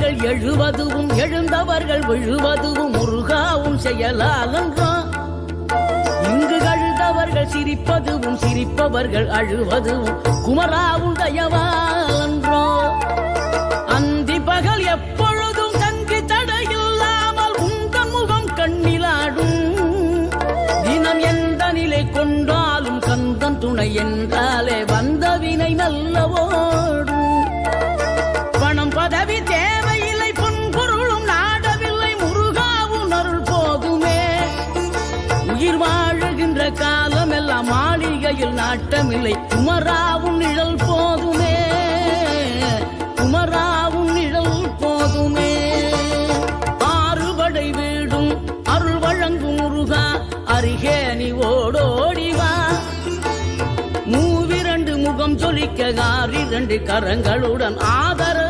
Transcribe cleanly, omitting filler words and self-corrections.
எழுந்தவர்கள் எழுவதுவும் எழுந்தவர்கள் விழுவதுவும் முருகாவும் செயலாலன்றோ. இங்கு அழுதவர்கள் சிரிப்பதுவும் சிரிப்பவர்கள் அழுவதுவும் குமராவும் தயவாலன்றோ. அந்தி பகல் எப்பொழுதும் தங்கி தடையில்லாமல் உந்தன் முகம் கண்ணிலாடும். தினம் எந்த நிலை கொண்டாலும் கந்தன் துணை என்றாலே வந்த வினை நல்லவோடும். பணம் பதவி தேவையில்லை பொன்பொருளும் நாடவில்லை முருகாவும் அருள் போதுமே. உயிர் வாழுகின்ற காலம் எல்லாம் மாளிகையில் நாட்டமில்லை குமராவும் நிழல் போதுமே. குமராவும் நிழல் போதுமே. ஆறுபடை வீடும் அருள் வழங்கும் முருகா அருகே நீ ஓடோடிவா. மூவிரண்டு முகம் ஜொலிக்க 6 கரங்களுடன் ஆதரவு